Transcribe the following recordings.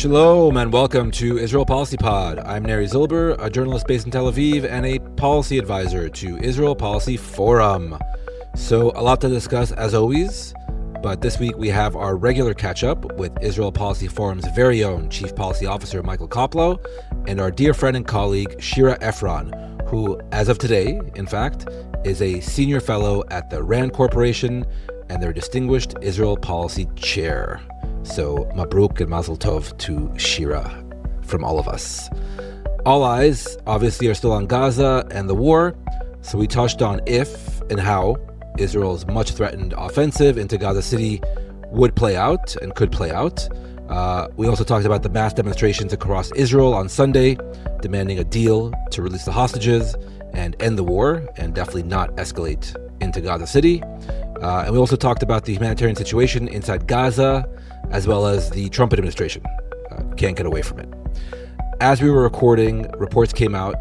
Shalom and welcome to Israel Policy Pod. I'm Neri Zilber, a journalist based in Tel Aviv and a policy advisor to Israel Policy Forum. So a lot to discuss as always, but this week we have our regular catch-up with Israel Policy Forum's very own Chief Policy Officer Michael Koplow and our dear friend and colleague Shira Efron, who, as of today, in fact, is a senior fellow at the RAND Corporation and their distinguished Israel Policy Chair. So mabruk and mazel tov to Shira from all of us. All eyes obviously are still on Gaza and the war, so we touched on if and how Israel's much threatened offensive into Gaza City would play out and could play out. We also talked about the mass demonstrations across Israel on Sunday, demanding a deal to release the hostages and end the war, and definitely not escalate into Gaza City. And we also talked about the humanitarian situation inside Gaza, as well as the Trump administration. Can't get away from it. As we were recording, reports came out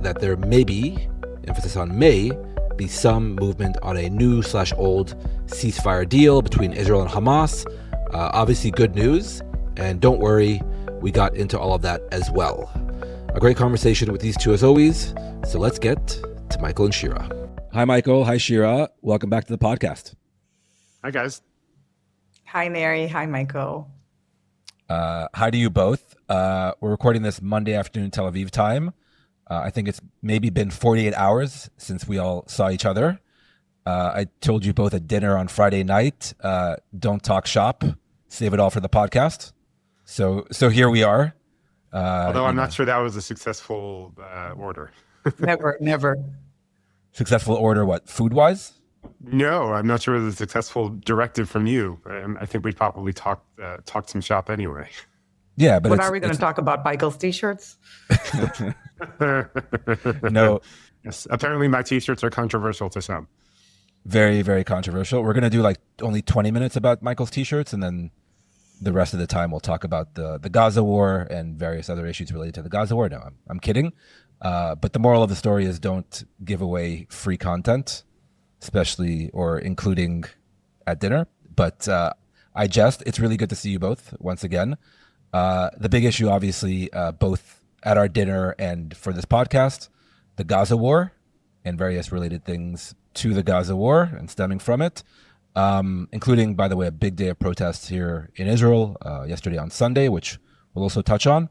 that there may be, emphasis on may, be some movement on a new/old ceasefire deal between Israel and Hamas. Obviously good news, and don't worry, we got into all of that as well. A great conversation with these two as always, so let's get to Michael and Shira. Hi Michael, hi Shira, welcome back to the podcast. Hi guys. Hi, Neri. Hi, Michael. Hi to you both. We're recording this Monday afternoon Tel Aviv time. I think it's maybe been 48 hours since we all saw each other. I told you both at dinner on Friday night, don't talk shop, save it all for the podcast. So here we are. Although I'm not sure that was a successful order. Never. Successful order, what, food-wise? No, I'm not sure it was a successful directive from you. I think we'd probably talked some shop anyway. Yeah, but what are we going to talk about? Michael's t-shirts? No. Yes, apparently my t-shirts are controversial to some. Very, very controversial. We're going to do like only 20 minutes about Michael's t-shirts, and then the rest of the time we'll talk about the Gaza war and various other issues related to the Gaza war. No, I'm kidding. But the moral of the story is don't give away free content, especially or including at dinner. But I jest. It's really good to see you both once again. The big issue, obviously, both at our dinner and for this podcast, the Gaza war and various related things to the Gaza war and stemming from it, including, by the way, a big day of protests here in Israel yesterday on Sunday, which we'll also touch on.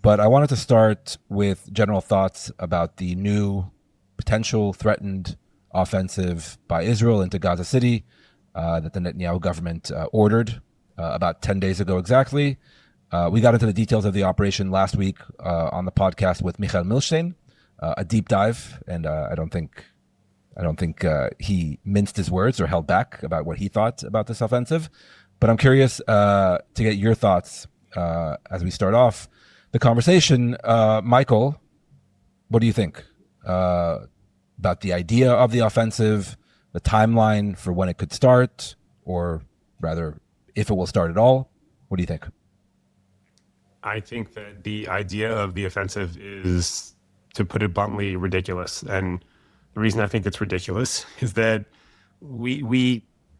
But I wanted to start with general thoughts about the new potential threatened offensive by Israel into Gaza City that the Netanyahu government ordered about 10 days ago exactly. We got into the details of the operation last week on the podcast with Michael Milstein, a deep dive, and I don't think he minced his words or held back about what he thought about this offensive. But I'm curious to get your thoughts as we start off the conversation. Michael, what do you think about the idea of the offensive, the timeline for when it could start, or rather, if it will start at all? What do you think? I think that the idea of the offensive is, to put it bluntly, ridiculous. And the reason I think it's ridiculous is that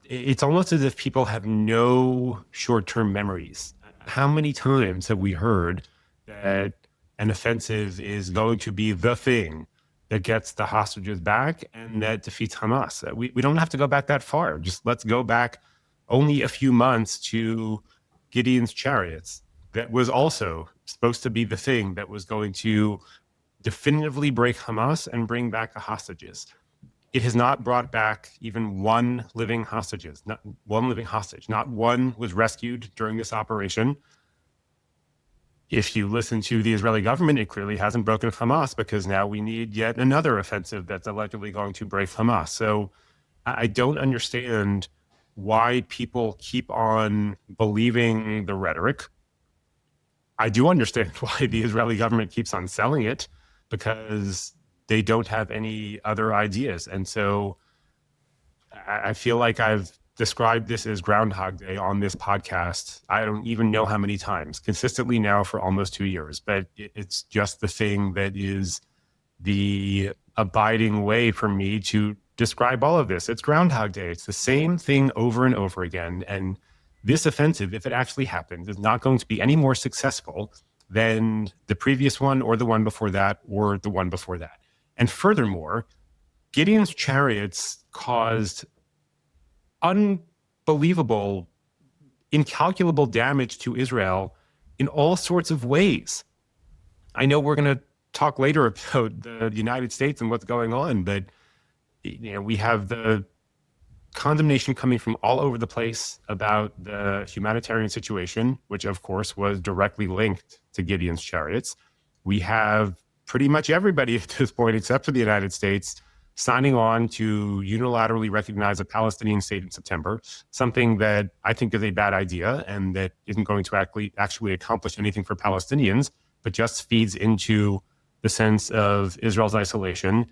it's almost as if people have no short-term memories. How many times have we heard that an offensive is going to be the thing that gets the hostages back and that defeats Hamas? We don't have to go back that far. Just let's go back only a few months to Gideon's chariots. That was also supposed to be the thing that was going to definitively break Hamas and bring back the hostages. It has not brought back even one living hostage. Not one was rescued during this operation. If you listen to the Israeli government, it clearly hasn't broken Hamas, because now we need yet another offensive that's allegedly going to break Hamas. So I don't understand why people keep on believing the rhetoric. I do understand why the Israeli government keeps on selling it, because they don't have any other ideas. And so I feel like I've described this as Groundhog Day on this podcast. I don't even know how many times, consistently now for almost 2 years, but it's just the thing that is the abiding way for me to describe all of this. It's Groundhog Day. It's the same thing over and over again. And this offensive, if it actually happens, is not going to be any more successful than the previous one or the one before that or the one before that. And furthermore, Gideon's chariots caused unbelievable, incalculable damage to Israel in all sorts of ways. I know we're going to talk later about the United States and what's going on, but we have the condemnation coming from all over the place about the humanitarian situation, which of course was directly linked to Gideon's chariots. We have pretty much everybody at this point, except for the United States, signing on to unilaterally recognize a Palestinian state in September, something that I think is a bad idea and that isn't going to actually accomplish anything for Palestinians, but just feeds into the sense of Israel's isolation.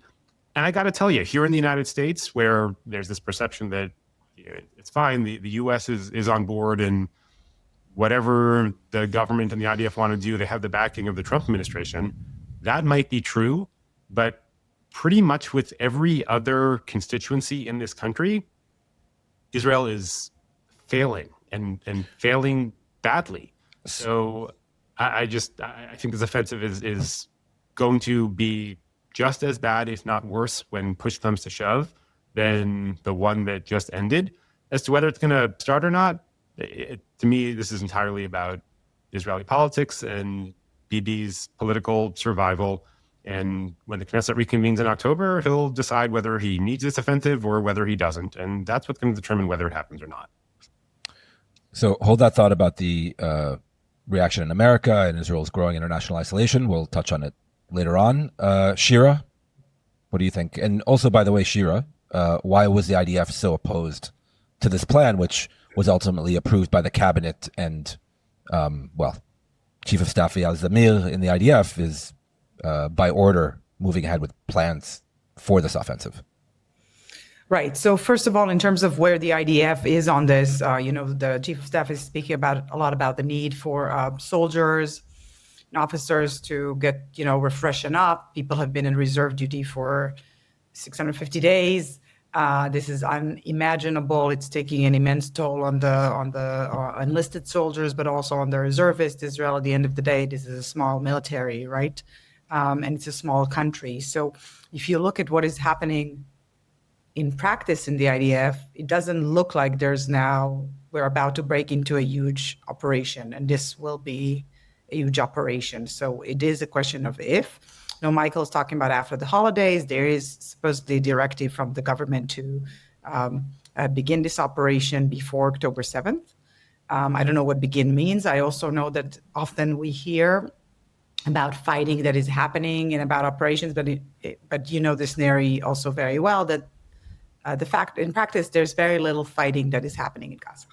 And I got to tell you, here in the United States, where there's this perception that it's fine, the U.S. is on board, and whatever the government and the IDF want to do, they have the backing of the Trump administration. That might be true, but pretty much with every other constituency in this country, Israel is failing and failing badly. So I think this offensive is going to be just as bad, if not worse, when push comes to shove, than the one that just ended. As to whether it's going to start or not, to me, this is entirely about Israeli politics and Bibi's political survival. And when the Knesset reconvenes in October, he'll decide whether he needs this offensive or whether he doesn't. And that's what's going to determine whether it happens or not. So hold that thought about the reaction in America and Israel's growing international isolation. We'll touch on it later on. Shira, what do you think? And also, by the way, Shira, why was the IDF so opposed to this plan, which was ultimately approved by the cabinet and, Chief of Staff Eyal Zamir in the IDF is by order moving ahead with plans for this offensive? Right. So first of all, in terms of where the IDF is on this, the Chief of Staff is speaking a lot about the need for soldiers and officers to get, refreshen up. People have been in reserve duty for 650 days. This is unimaginable. It's taking an immense toll on the enlisted soldiers, but also on the reservists. Israel, at the end of the day, this is a small military, right? And it's a small country. So if you look at what is happening in practice in the IDF, it doesn't look like we're about to break into a huge operation, and this will be a huge operation. So it is a question of if. Michael's talking about after the holidays, there is supposedly a directive from the government to begin this operation before October 7th. I don't know what begin means. I also know that often we hear about fighting that is happening and about operations, but you know this, Neri, also very well, that the fact in practice, there's very little fighting that is happening in Gaza.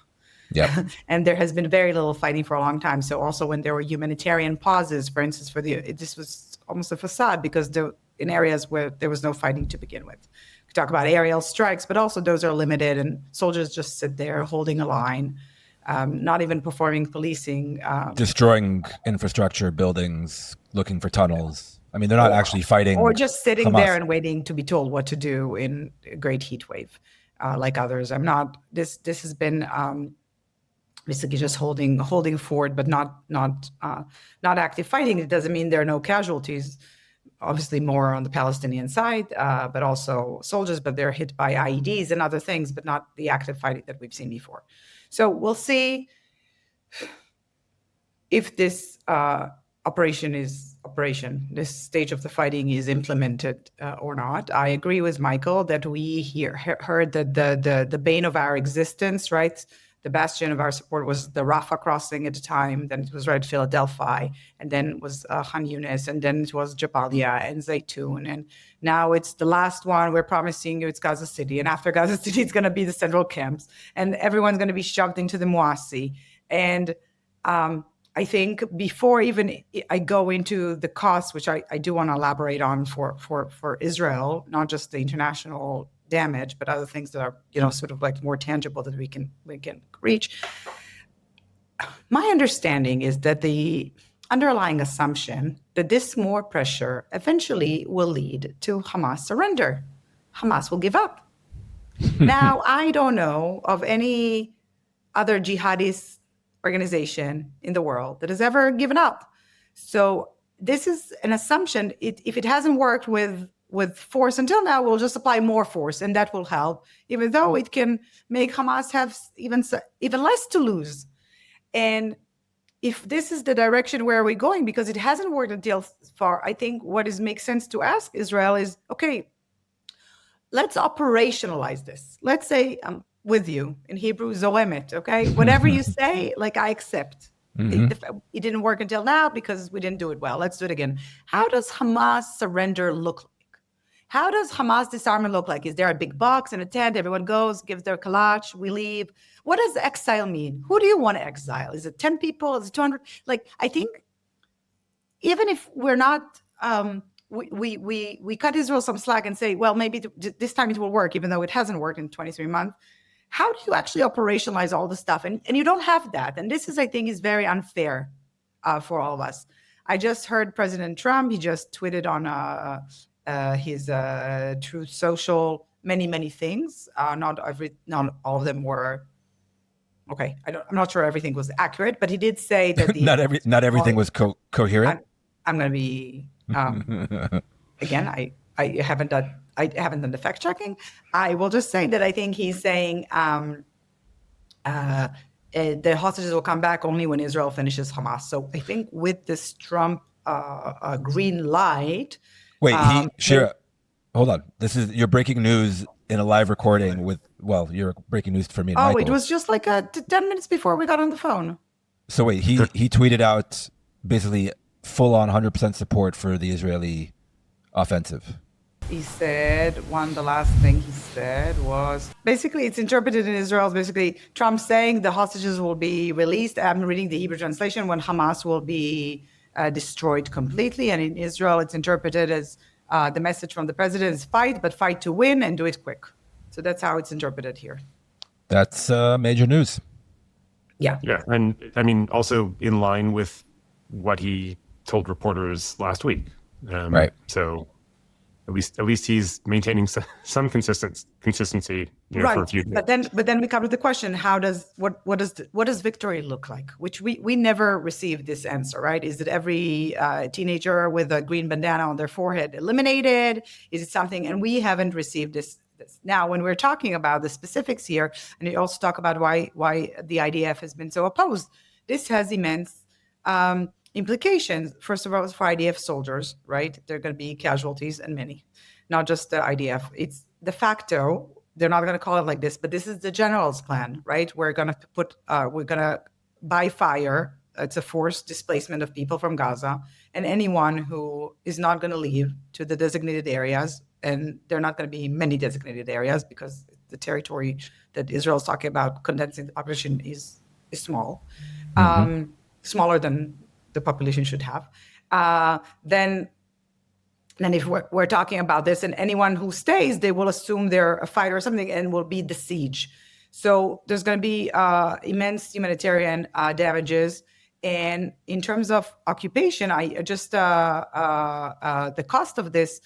Yeah. And there has been very little fighting for a long time. So also when there were humanitarian pauses, for instance, this was almost a facade because in areas where there was no fighting to begin with. We talk about aerial strikes, but also those are limited and soldiers just sit there holding a line, not even performing policing. Destroying infrastructure, buildings, looking for tunnels. I mean, they're not actually fighting. Or just sitting Hamas there and waiting to be told what to do in a great heat wave, like others. This has been basically just holding forward, but not active fighting. It doesn't mean there are no casualties. Obviously, more on the Palestinian side, but also soldiers. But they're hit by IEDs and other things, but not the active fighting that we've seen before. So we'll see if this this stage of the fighting is implemented or not. I agree with Michael that we heard that the bane of our existence, right? The bastion of our support was the Rafah crossing at the time, then it was right Philadelphia, and then it was Khan Yunis, and then it was Jabalia and Zaytun, and now it's the last one. We're promising you it's Gaza City, and after Gaza City, it's going to be the central camps, and everyone's going to be shoved into the Muasi. And I think before even I go into the costs, which I do want to elaborate on for Israel, not just the international damage, but other things that are, sort of like more tangible that we can reach. My understanding is that the underlying assumption that this more pressure eventually will lead to Hamas surrender. Hamas will give up. Now, I don't know of any other jihadist organization in the world that has ever given up. So this is an assumption. If it hasn't worked with force until now, we'll just apply more force, and that will help, even though it can make Hamas have even less to lose. And if this is the direction where we're going, because it hasn't worked until far, I think what makes sense to ask Israel is, okay, let's operationalize this. Let's say I'm with you in Hebrew, zoemet, okay? Whatever you say, like, I accept. It didn't work until now because we didn't do it well. Let's do it again. How does Hamas surrender look like? How does Hamas disarmament look like? Is there a big box and a tent? Everyone goes, gives their kalash, we leave. What does exile mean? Who do you want to exile? Is it 10 people? Is it 200? Like, I think even if we're not, we cut Israel some slack and say, well, maybe this time it will work, even though it hasn't worked in 23 months. How do you actually operationalize all the stuff? And you don't have that. And this is, I think, is very unfair for all of us. I just heard President Trump, he just tweeted on his Truth Social many things. Not all of them were okay. I'm not sure everything was accurate, but he did say that not everything was coherent. I'm going to be again. I haven't done the fact checking. I will just say that I think he's saying the hostages will come back only when Israel finishes Hamas. So I think with this Trump green light. Wait, Shira, hold on. This is your breaking news in a live recording you're breaking news for me and Michael. It was just like 10 minutes before we got on the phone. So wait, he tweeted out basically full on 100% support for the Israeli offensive. He said, the last thing he said was, basically it's interpreted in Israel as basically Trump saying the hostages will be released. I'm reading the Hebrew translation, when Hamas will be destroyed completely. And in Israel, it's interpreted as the message from the president is fight, but fight to win and do it quick. So that's how it's interpreted here. That's major news. Yeah. And I mean, also in line with what he told reporters last week. Right. So at least he's maintaining some consistency, right. for a few days. But then we come to the question: what does victory look like? Which we never received this answer, right? Is it every teenager with a green bandana on their forehead eliminated? Is it something? And we haven't received this. Now, when we're talking about the specifics here, and you also talk about why the IDF has been so opposed, this has immense implications. First of all, for IDF soldiers, right? There are going to be casualties, and many, not just the IDF. It's de facto. They're not going to call it like this, but this is the general's plan, right? We're going to by fire. It's a forced displacement of people from Gaza, and anyone who is not going to leave to the designated areas, and there are not going to be many designated areas because the territory that Israel is talking about condensing the population is small, smaller than the population should have. Then if we're talking about this, and anyone who stays, they will assume they're a fighter or something and will be the siege. So there's going to be immense humanitarian damages. And in terms of occupation, the cost of this,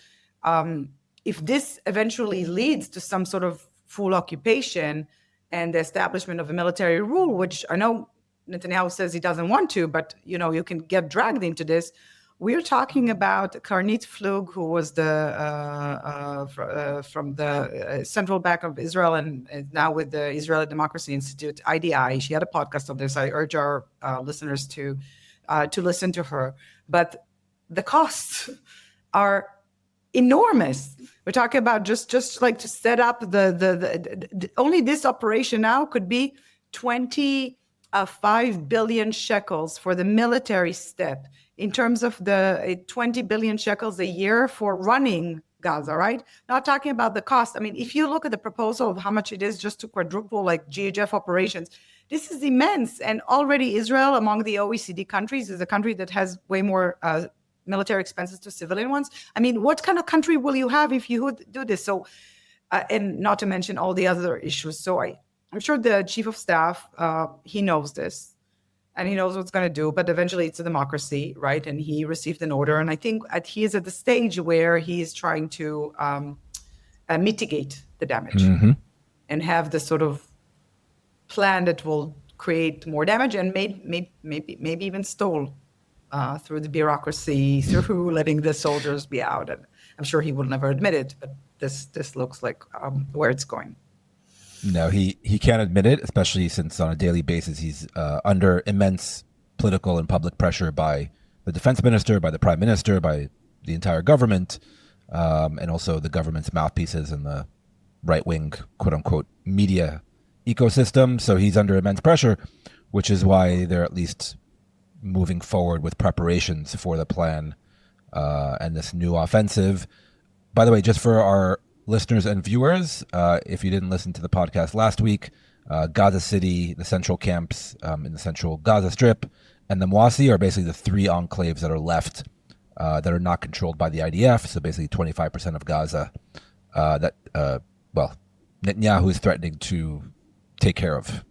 if this eventually leads to some sort of full occupation and the establishment of a military rule, which I know Netanyahu says he doesn't want to, but you can get dragged into this. We're talking about Karnit Flug, who was from the Central Bank of Israel and now with the Israeli Democracy Institute, IDI. She had a podcast on this. I urge our listeners to listen to her. But the costs are enormous. We're talking about just like to set up the only this operation now could be 5 billion shekels for the military step, in terms of the 20 billion shekels a year for running Gaza, right? Not talking about the cost. I mean, if you look at the proposal of how much it is just to quadruple like GHF operations, this is immense. And already Israel, among the OECD countries, is a country that has way more military expenses to civilian ones. I mean, what kind of country will you have if you do this? So, and not to mention all the other issues. So I'm sure the chief of staff, he knows this and he knows what's going to do, but eventually it's a democracy, right? And he received an order. And I think he is at the stage where he is trying to mitigate the damage and have the sort of plan that will create more damage and maybe even stole through the bureaucracy, through letting the soldiers be out. And I'm sure he will never admit it, but this looks like where it's going. No, he can't admit it, especially since on a daily basis he's under immense political and public pressure by the defense minister, by the prime minister, by the entire government, and also the government's mouthpieces and the right-wing, quote-unquote, media ecosystem. So he's under immense pressure, which is why they're at least moving forward with preparations for the plan and this new offensive. By the way, just for our listeners and viewers, if you didn't listen to the podcast last week, Gaza City, the central camps in the central Gaza Strip, and the Mawasi are basically the three enclaves that are left that are not controlled by the IDF. So basically 25% of Gaza that Netanyahu is threatening to take care of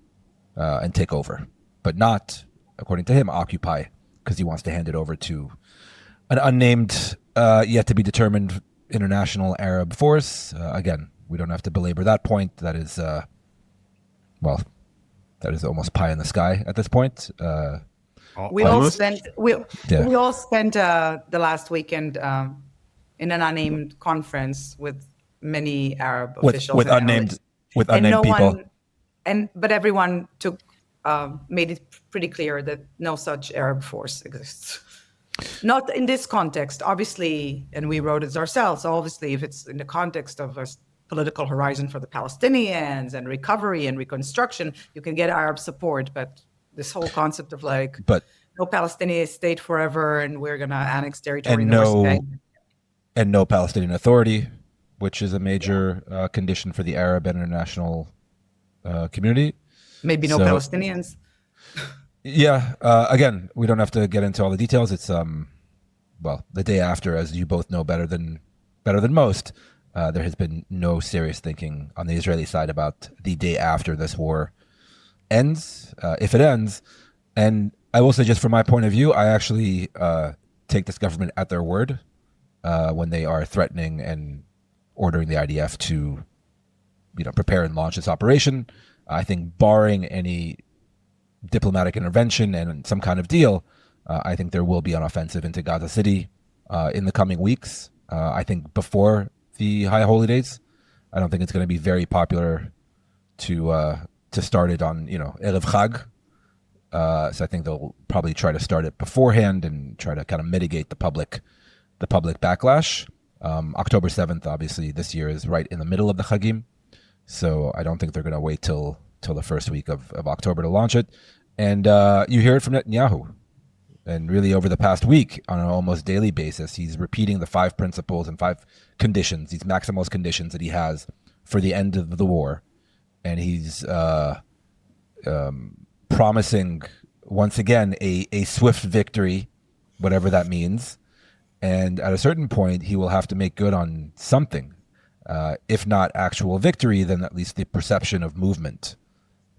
and take over, but not, according to him, occupy, because he wants to hand it over to an unnamed, yet to be determined international Arab force. Again, we don't have to belabor that point. That is, that is almost pie in the sky at this point. We all spent the last weekend in an unnamed conference with many Arab officials with unnamed people. But everyone made it pretty clear that no such Arab force exists. Not in this context, obviously, and we wrote it ourselves. Obviously, if it's in the context of a political horizon for the Palestinians and recovery and reconstruction, you can get Arab support. But this whole concept of no Palestinian state forever, and we're going to annex territory in the West Bank. And no Palestinian Authority, which is a major condition for the Arab international community. Maybe no Palestinians. Yeah. Again, we don't have to get into all the details. It's the day after, as you both know better than most. There has been no serious thinking on the Israeli side about the day after this war ends, if it ends. And I will say, just from my point of view, I actually take this government at their word when they are threatening and ordering the IDF to, prepare and launch this operation. I think, barring any diplomatic intervention and some kind of deal, I think there will be an offensive into Gaza City in the coming weeks. I think before the high holy days. I don't think it's going to be very popular to start it on Erev Chag. So I think they'll probably try to start it beforehand and try to kind of mitigate the public backlash. October 7th, obviously, this year is right in the middle of the Chagim, so I don't think they're going to wait till the first week of October to launch it. And you hear it from Netanyahu. And really over the past week, on an almost daily basis, he's repeating the 5 principles and 5 conditions, these maximalist conditions that he has for the end of the war. And he's promising, once again, a swift victory, whatever that means. And at a certain point, he will have to make good on something. If not actual victory, then at least the perception of movement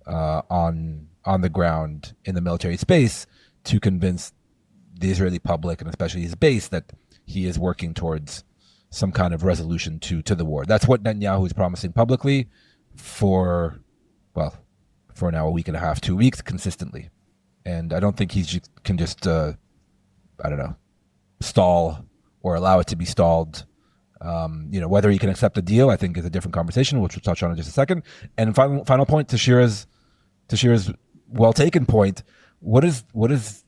on the ground in the military space to convince the Israeli public and especially his base that he is working towards some kind of resolution to the war. That's what Netanyahu is promising publicly for now a week and a half, 2 weeks consistently. And I don't think he can just, stall or allow it to be stalled. Whether he can accept the deal, I think, is a different conversation, which we'll touch on in just a second. And final point to Shira's well taken point. What does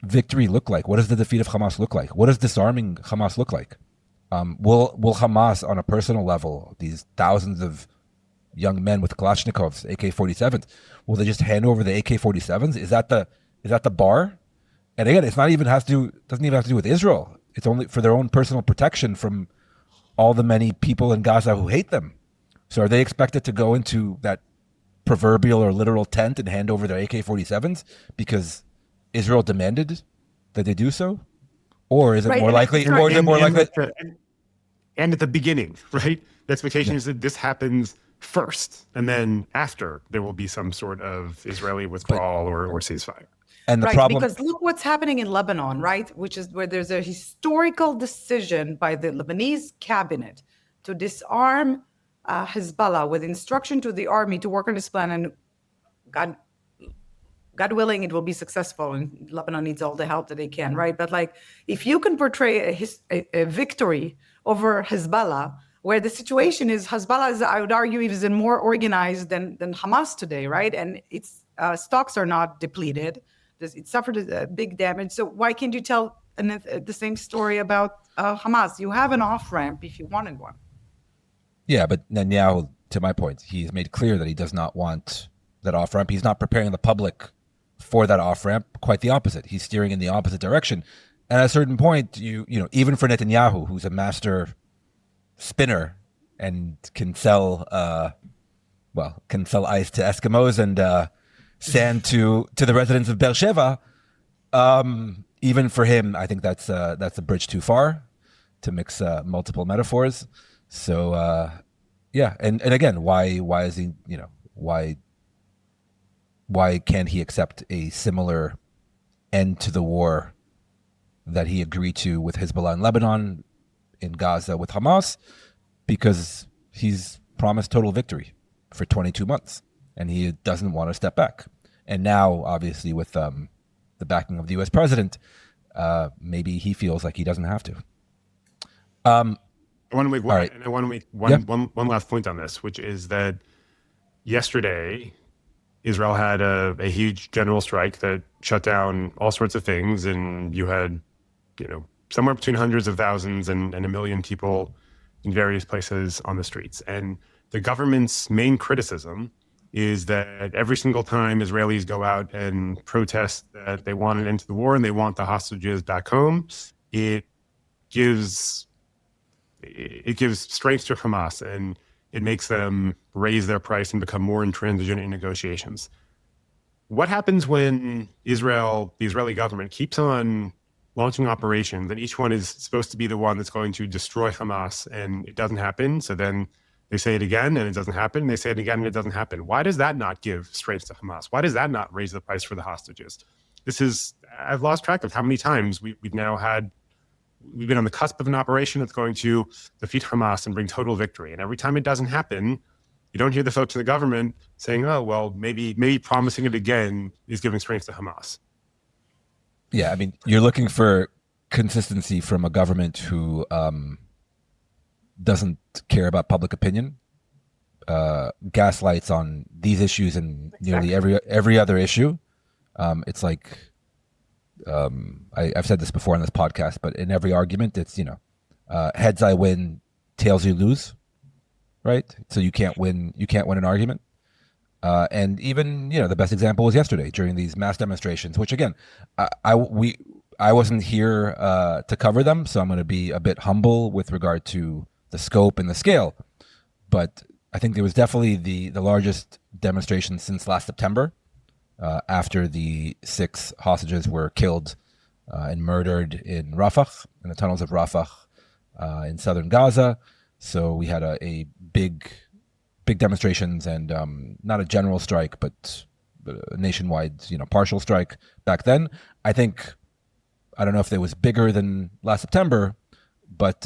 victory look like? What does the defeat of Hamas look like? What does disarming Hamas look like? Will Hamas, on a personal level, these thousands of young men with Kalashnikovs, AK-47s, will they just hand over the AK-47s? Is that the bar? And again, doesn't even have to do with Israel. It's only for their own personal protection from all the many people in Gaza who hate them. So are they expected to go into that proverbial or literal tent and hand over their AK-47s because Israel demanded that they do so? Or is it more likely? And at the beginning, right? The expectation is that this happens first, and then after there will be some sort of Israeli withdrawal or ceasefire. And the problem, because look what's happening in Lebanon, right? Which is where there's a historical decision by the Lebanese cabinet to disarm Hezbollah with instruction to the army to work on this plan. And God willing, it will be successful, and Lebanon needs all the help that they can, right? But like, if you can portray a victory over Hezbollah, where the situation is Hezbollah is, I would argue, even more organized than Hamas today, right? And its stocks are not depleted. It suffered a big damage. So why can't you tell the same story about Hamas? You have an off-ramp if you wanted one. Yeah, but Netanyahu, to my point, he's made clear that he does not want that off-ramp. He's not preparing the public for that off-ramp. Quite the opposite. He's steering in the opposite direction. And at a certain point, you know, even for Netanyahu, who's a master spinner and can sell ice to Eskimos and sand to the residents of Beersheba, even for him, I think that's a bridge too far to mix multiple metaphors. So yeah, and again, why is he, you know, why can't he accept a similar end to the war that he agreed to with Hezbollah in Lebanon, in Gaza with Hamas? Because he's promised total victory for 22 months and he doesn't want to step back. And now, obviously, with the backing of the U.S. president, maybe he feels like he doesn't have to. I want to make one, right. and I want to make one last point on this, which is that yesterday Israel had a huge general strike that shut down all sorts of things, and you had, you know, somewhere between hundreds of thousands and 1 million people in various places on the streets. And the government's main criticism is that every single time Israelis go out and protest that they want an end to the war and they want the hostages back home, it gives strength to Hamas and it makes them raise their price and become more intransigent in negotiations. What happens when the Israeli government keeps on launching operations and each one is supposed to be the one that's going to destroy Hamas and it doesn't happen? So then they say it again and it doesn't happen. They say it again and it doesn't happen. Why does that not give strength to Hamas? Why does that not raise the price for the hostages? I've lost track of how many times we've been on the cusp of an operation that's going to defeat Hamas and bring total victory. And every time it doesn't happen, you don't hear the folks in the government saying, oh, well, maybe promising it again is giving strength to Hamas. Yeah, I mean, you're looking for consistency from a government who doesn't care about public opinion, gaslights on these issues and nearly every other issue. It's like, I've said this before on this podcast, but in every argument, it's, you know, heads I win, tails you lose, right? So you can't win an argument. And even, you know, the best example was yesterday during these mass demonstrations, which again, I wasn't here to cover them, so I'm going to be a bit humble with regard to the scope and the scale. But I think there was definitely the largest demonstration since last September, after the 6 hostages were killed and murdered in Rafah, in the tunnels of Rafah, in southern Gaza. So we had a big demonstrations and not a general strike, but a nationwide, you know, partial strike back then. I don't know if it was bigger than last September, but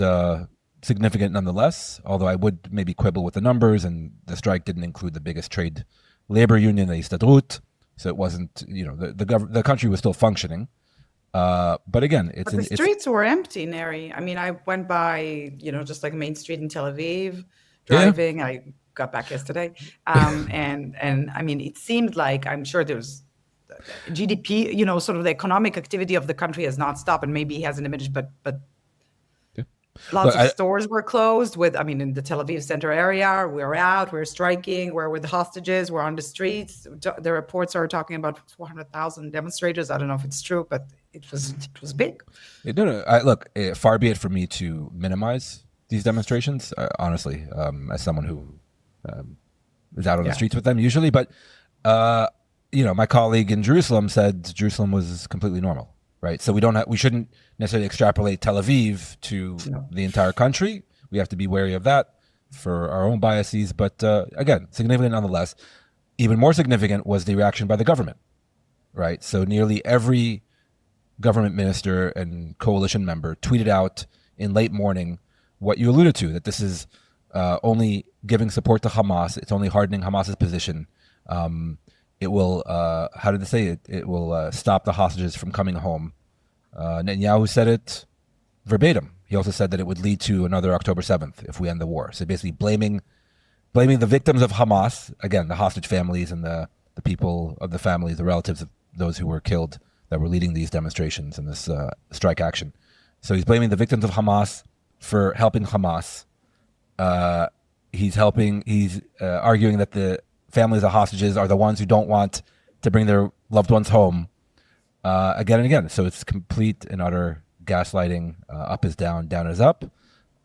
significant nonetheless, although I would maybe quibble with the numbers, and the strike didn't include the biggest trade labor union, the Histadrut, so it wasn't, you know, the country was still functioning. But again, the streets were empty, Neri. I mean, I went by, you know, just like Main Street in Tel Aviv, driving. Yeah. I got back yesterday. And I mean, it seemed like, I'm sure there's GDP, you know, sort of the economic activity of the country has not stopped, and maybe it hasn't diminished, but lots of stores were closed in the Tel Aviv center area. We're out, we're striking, we're with the hostages, we're on the streets. The reports are talking about 400,000 demonstrators. I don't know if it's true, but it was big. Look, far be it from me to minimize these demonstrations, honestly, as someone who is out on the streets with them usually. But, you know, my colleague in Jerusalem said Jerusalem was completely normal. Right, so we shouldn't necessarily extrapolate Tel Aviv to the entire country. We have to be wary of that for our own biases. But again, significant nonetheless. Even more significant was the reaction by the government. Right, so nearly every government minister and coalition member tweeted out in late morning what you alluded to, that this is only giving support to Hamas. It's only hardening Hamas's position. it will, how did they say it? It will stop the hostages from coming home. Netanyahu said it verbatim. He also said that it would lead to another October 7th if we end the war. So basically blaming the victims of Hamas, again, the hostage families and the people of the families, the relatives of those who were killed that were leading these demonstrations and this strike action. So he's blaming the victims of Hamas for helping Hamas. He's arguing that the families of hostages are the ones who don't want to bring their loved ones home again and again. So it's complete and utter gaslighting. Up is down, down is up.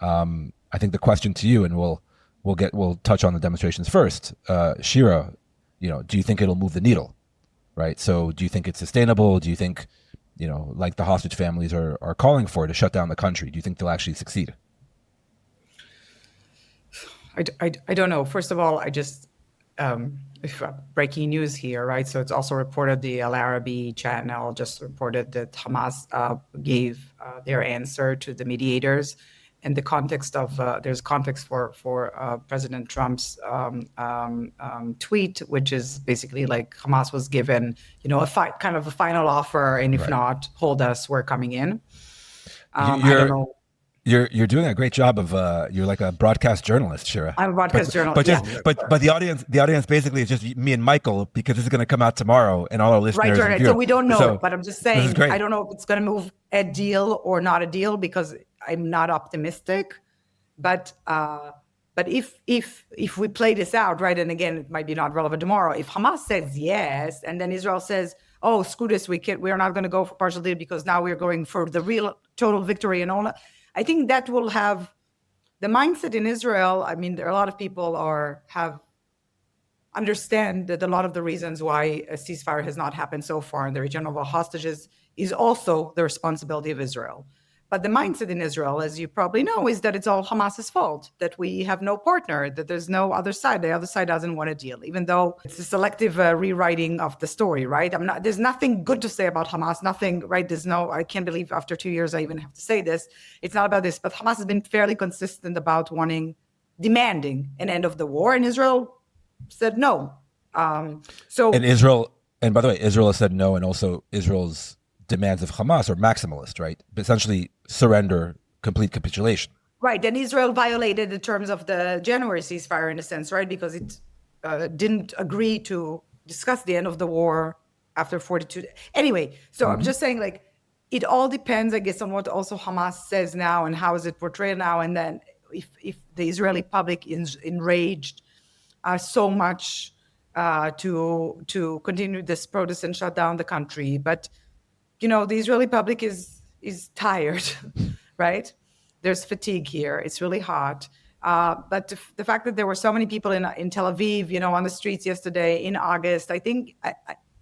I think the question to you, and we'll touch on the demonstrations first. Shira, do you think it'll move the needle? Right. So do you think it's sustainable? Do you think, like the hostage families are calling for, to shut down the country? Do you think they'll actually succeed? I don't know. First of all, breaking news here, right? So it's also reported, the Al Arabi channel just reported that Hamas gave their answer to the mediators. And the context of there's context for President Trump's tweet, which is basically like Hamas was given, kind of a final offer, and if not, hold us, we're coming in. I don't know. You're doing a great job of you're like a broadcast journalist, Shira. I'm a broadcast journalist. But the audience basically is just me and Michael, because this is going to come out tomorrow, and all our listeners. Right. So we don't know, so, but I'm just saying, I don't know if it's going to move a deal or not a deal, because I'm not optimistic. But if we play this out, right, and again, it might be not relevant tomorrow. If Hamas says yes, and then Israel says, "Oh, screw this, we're not going to go for partial deal because now we're going for the real total victory," and all that, I think that will have the mindset in Israel. I mean, there are a lot of people understand that a lot of the reasons why a ceasefire has not happened so far in the region of hostages is also the responsibility of Israel. But the mindset in Israel, as you probably know, is that it's all Hamas's fault, that we have no partner, that there's no other side. The other side doesn't want a deal, even though it's a selective rewriting of the story, right? There's nothing good to say about Hamas, nothing, right? I can't believe after 2 years I even have to say this. It's not about this, but Hamas has been fairly consistent about demanding an end of the war, and Israel said no. And by the way, Israel has said no, and also Israel's demands of Hamas are maximalist, right? But essentially surrender, complete capitulation. Right. And Israel violated the terms of the January ceasefire in a sense, right? Because it didn't agree to discuss the end of the war after 42 days. Anyway, so I'm just saying, like, it all depends, I guess, on what also Hamas says now and how is it portrayed now. And then if the Israeli public is enraged so much to continue this protest and shut down the country. But the Israeli public is tired, right? There's fatigue here. It's really hot. But the fact that there were so many people in Tel Aviv, on the streets yesterday in August, I think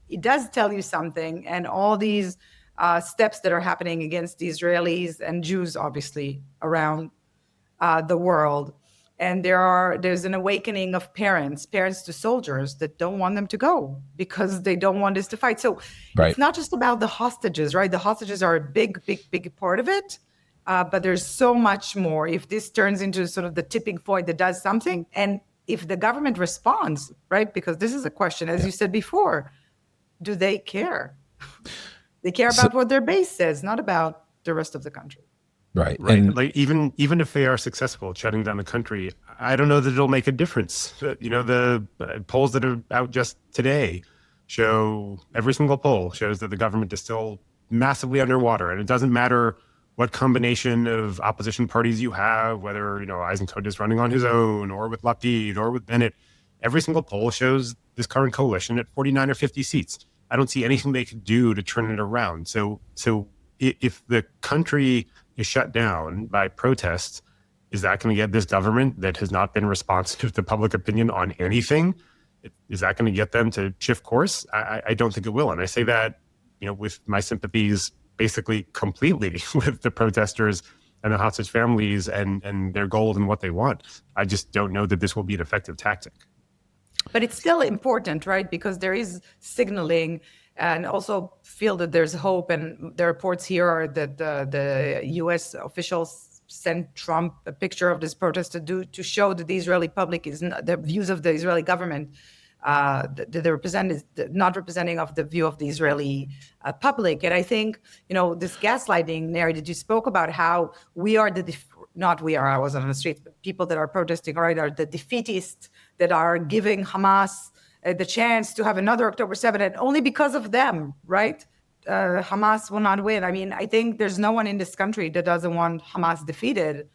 it does tell you something. And all these steps that are happening against the Israelis and Jews, obviously, around the world. And there's an awakening of parents to soldiers that don't want them to go because they don't want us to fight. So It's not just about the hostages, right? The hostages are a big part of it. But there's so much more. If this turns into sort of the tipping point that does something, and if the government responds, right? Because this is a question, as you said before, do they care? They care about what their base says, not about the rest of the country. Right. And like even if they are successful at shutting down the country, I don't know that it'll make a difference. The polls that are out just today show, every single poll shows that the government is still massively underwater. And it doesn't matter what combination of opposition parties you have, whether, Eisenkot is running on his own or with Lapid or with Bennett. Every single poll shows this current coalition at 49 or 50 seats. I don't see anything they can do to turn it around. So if the country is shut down by protests, is that going to get this government that has not been responsive to public opinion on anything? Is that going to get them to shift course? I don't think it will. And I say that, with my sympathies basically completely with the protesters and the hostage families and their goals and what they want. I just don't know that this will be an effective tactic. But it's still important, right? Because there is signaling, and also feel that there's hope. And the reports here are that the U.S. officials sent Trump a picture of this protest to show that the Israeli public the views of the Israeli government not representing of the view of the Israeli public. And I think, this gaslighting narrative that you spoke about, how we are not we are, I was on the streets, but people that are protesting, right, are the defeatists that are giving Hamas the chance to have another October 7th, and only because of them, right? Hamas will not win. I mean, I think there's no one in this country that doesn't want Hamas defeated,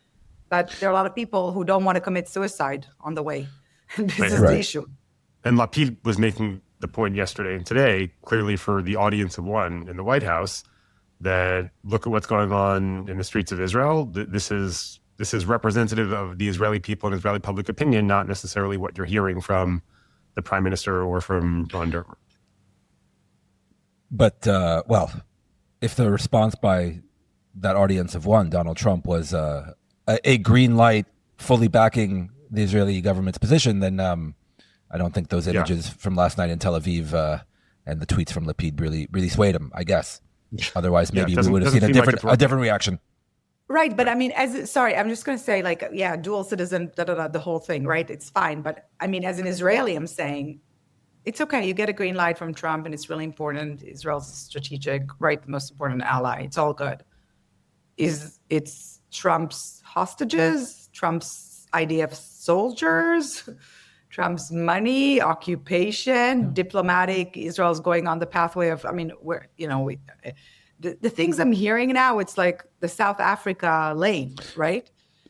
but there are a lot of people who don't want to commit suicide on the way. And this is the issue. And Lapid was making the point yesterday and today, clearly for the audience of one in the White House, that look at what's going on in the streets of Israel. This is representative of the Israeli people and Israeli public opinion, not necessarily what you're hearing from the prime minister or from Ron Dermer. But, if the response by that audience of one, Donald Trump, was a green light fully backing the Israeli government's position, then I don't think those images from last night in Tel Aviv and the tweets from Lapid really swayed him, I guess. Otherwise, maybe we would have seen a different reaction. Right. But I mean, I'm just going to say, dual citizen, the whole thing, right? It's fine. But I mean, as an Israeli, I'm saying, it's okay. You get a green light from Trump, and it's really important. Israel's strategic, right? The most important ally. It's all good. It's Trump's hostages, Trump's IDF soldiers, Trump's money, occupation, diplomatic. Israel's going on the pathway of, the things I'm hearing now, it's like the South Africa lane, right?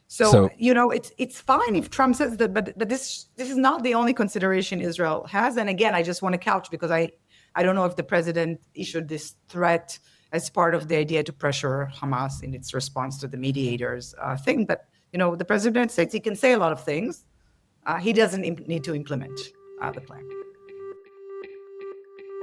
So it's fine if Trump says that, but this is not the only consideration Israel has. And again, I just want to couch, because I don't know if the president issued this threat as part of the idea to pressure Hamas in its response to the mediators thing. But, the president says he can say a lot of things. He doesn't need to implement the plan.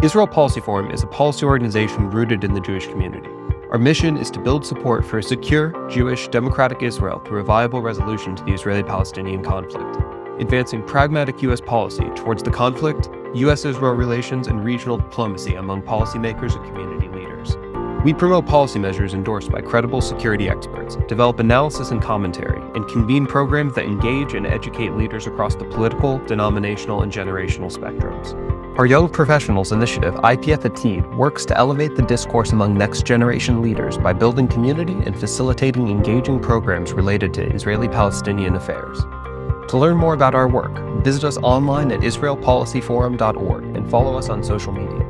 Israel Policy Forum is a policy organization rooted in the Jewish community. Our mission is to build support for a secure, Jewish, democratic Israel through a viable resolution to the Israeli-Palestinian conflict, advancing pragmatic U.S. policy towards the conflict, U.S.-Israel relations, and regional diplomacy among policymakers and community leaders. We promote policy measures endorsed by credible security experts, develop analysis and commentary, and convene programs that engage and educate leaders across the political, denominational, and generational spectrums. Our Young Professionals Initiative, IPF Atid, works to elevate the discourse among next-generation leaders by building community and facilitating engaging programs related to Israeli-Palestinian affairs. To learn more about our work, visit us online at israelpolicyforum.org and follow us on social media.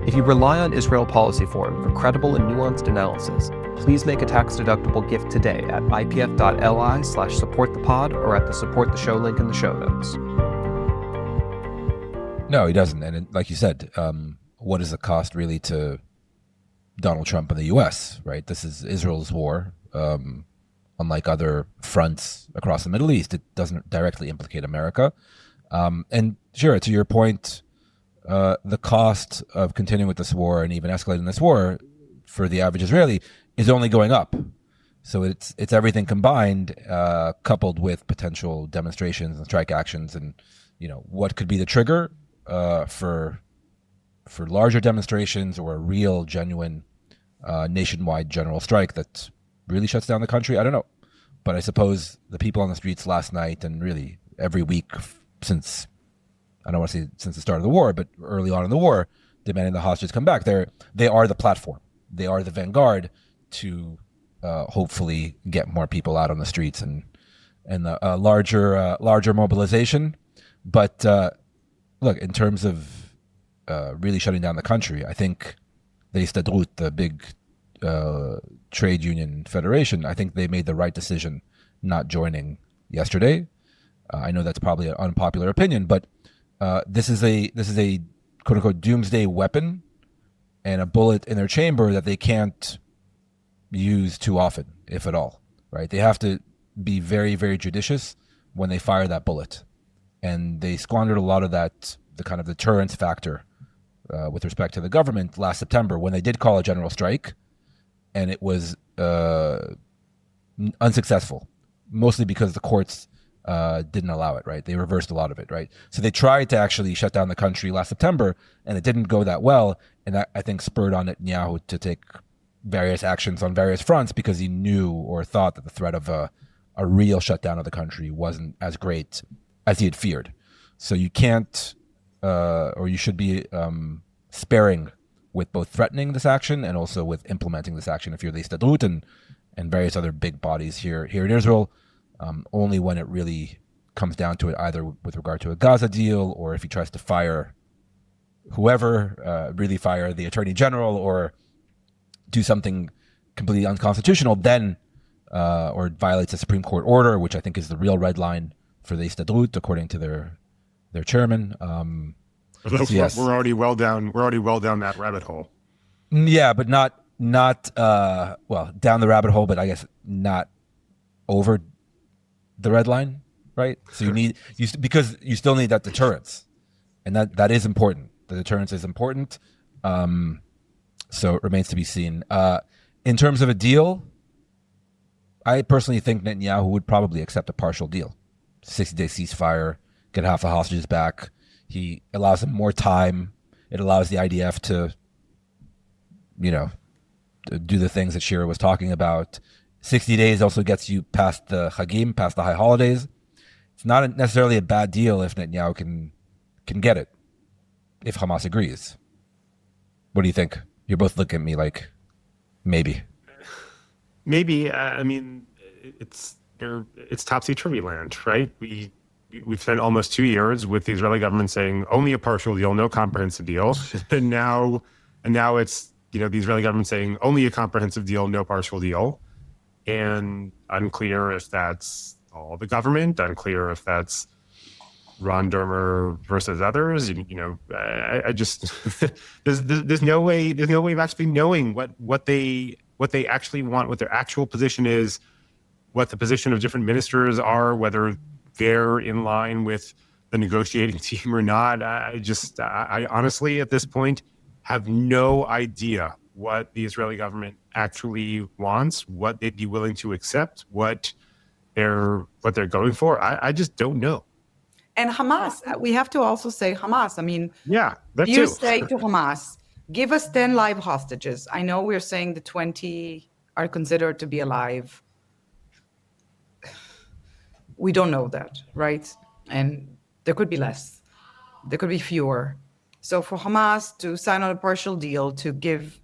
If you rely on Israel Policy Forum for credible and nuanced analysis, please make a tax-deductible gift today at ipf.li/supportthepod or at the Support the Show link in the show notes. No, he doesn't. And like you said, what is the cost really to Donald Trump and the U.S., right? This is Israel's war. Unlike other fronts across the Middle East, it doesn't directly implicate America. And Shira, to your point, the cost of continuing with this war and even escalating this war for the average Israeli is only going up. So it's everything combined, coupled with potential demonstrations and strike actions, and what could be the trigger for larger demonstrations or a real, genuine, nationwide general strike that really shuts down the country. I don't know, but I suppose the people on the streets last night and really every week since, I don't want to say since the start of the war, but early on in the war, demanding the hostages come back. They are the platform. They are the vanguard to hopefully get more people out on the streets and a larger mobilization. But look, in terms of really shutting down the country, I think the Histadrut, the big trade union federation, I think they made the right decision not joining yesterday. I know that's probably an unpopular opinion, but this is a quote unquote doomsday weapon and a bullet in their chamber that they can't use too often, if at all, right? They have to be very, very judicious when they fire that bullet. And they squandered a lot of that, the kind of deterrence factor with respect to the government last September when they did call a general strike, and it was unsuccessful, mostly because the courts didn't allow it, right? They reversed a lot of it, right? So they tried to actually shut down the country last September, and it didn't go that well, and that, I think, spurred on Netanyahu to take various actions on various fronts because he knew or thought that the threat of a real shutdown of the country wasn't as great as he had feared. So you can't or you should be sparing with both threatening this action and also with implementing this action if you're the Histadrut and various other big bodies here in Israel, only when it really comes down to it, either with regard to a Gaza deal or if he tries to fire whoever, really fire the attorney general or do something completely unconstitutional, then or violates a Supreme Court order, which I think is the real red line for the Histadrut, according to their chairman. So yes. We're already well down that rabbit hole. Yeah, but not down the rabbit hole, but I guess not over the red line, right? So because you still need that deterrence, and that is important. The deterrence is important. So it remains to be seen. In terms of a deal, I personally think Netanyahu would probably accept a partial deal. 60-day ceasefire, get half the hostages back. He allows him more time. It allows the IDF to, do the things that Shira was talking about. 60 days also gets you past the Chagim, past the high holidays. It's not necessarily a bad deal if Netanyahu can get it, if Hamas agrees. What do you think? You're both looking at me like, maybe. Maybe. I mean, it's topsy-turvy land, right? We've spent almost 2 years with the Israeli government saying only a partial deal, no comprehensive deal. And now it's, the Israeli government saying only a comprehensive deal, no partial deal. And unclear if that's all the government, unclear if that's Ron Dermer versus others. I just there's no way of actually knowing what they actually want, what their actual position is, what the position of different ministers are, whether they're in line with the negotiating team or not. I honestly, at this point, have no idea what the Israeli government actually wants, what they'd be willing to accept, what they're going for. I just don't know. And Hamas, we have to also say Hamas. I mean, yeah, that you too. say to Hamas, give us 10 live hostages. I know we're saying the 20 are considered to be alive. We don't know that, right? And there could be less. There could be fewer. So for Hamas to sign on a partial deal to give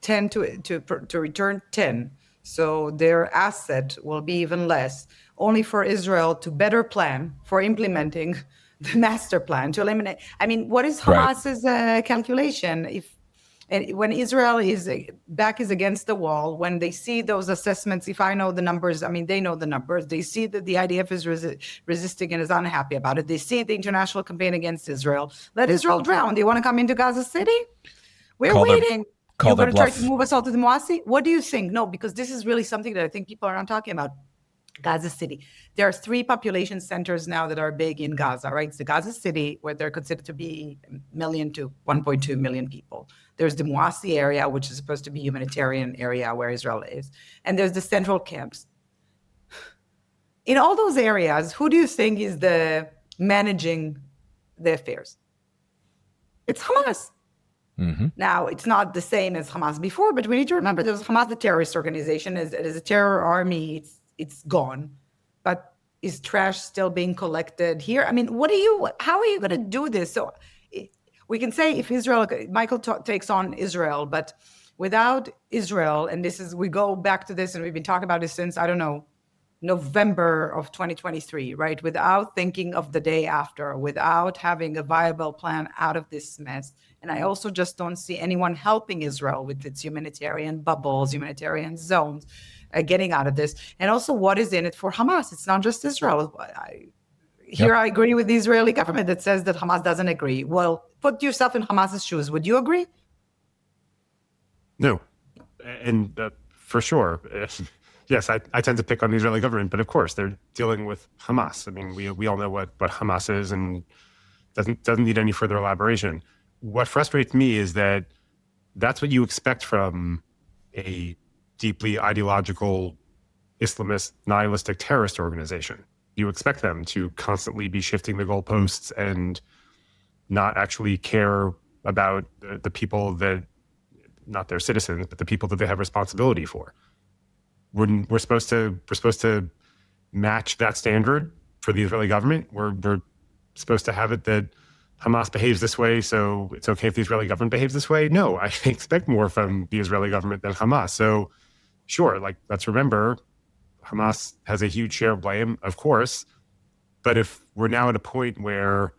10 to return 10, so their asset will be even less, only for Israel to better plan for implementing the master plan to eliminate. I mean, what is Hamas's calculation? When Israel back is against the wall, when they see those assessments, if I know the numbers, I mean, they know the numbers. They see that the IDF is resisting and is unhappy about it. They see the international campaign against Israel. Let Israel drown. They want to come into Gaza City? We're waiting. You're going to try to move us all to the Muasi? What do you think? No, because this is really something that I think people are not talking about. Gaza City. There are 3 population centers now that are big in Gaza, right? It's the Gaza City, where they're considered to be 1 million to 1.2 million people. There's the Muasi area, which is supposed to be a humanitarian area where Israel is. And there's the central camps. In all those areas, who do you think is managing the affairs? It's Hamas. Mm-hmm. Now, it's not the same as Hamas before, but we need to remember there's Hamas, the terrorist organization, is a terror army. It's gone, but is trash still being collected here? I mean, how are you going to do this? So we can say if Israel, Michael takes on Israel, but without Israel, and we go back to this, and we've been talking about this since, I don't know, November of 2023, right? Without thinking of the day after, without having a viable plan out of this mess. And I also just don't see anyone helping Israel with its humanitarian bubbles, humanitarian zones, getting out of this. And also, what is in it for Hamas? It's not just Israel. I agree with the Israeli government that says that Hamas doesn't agree. Well, put yourself in Hamas's shoes. Would you agree? No. And for sure. Yes, I tend to pick on the Israeli government, but of course, they're dealing with Hamas. I mean, we all know what Hamas is and doesn't need any further elaboration. What frustrates me is that that's what you expect from a deeply ideological Islamist, nihilistic terrorist organization. You expect them to constantly be shifting the goalposts and not actually care about the people that, not their citizens, but the people that they have responsibility for. We're supposed to match that standard for the Israeli government. We're supposed to have it that Hamas behaves this way, so it's okay if the Israeli government behaves this way. No, I expect more from the Israeli government than Hamas. So sure, like, let's remember, Hamas has a huge share of blame, of course. But if we're now at a point where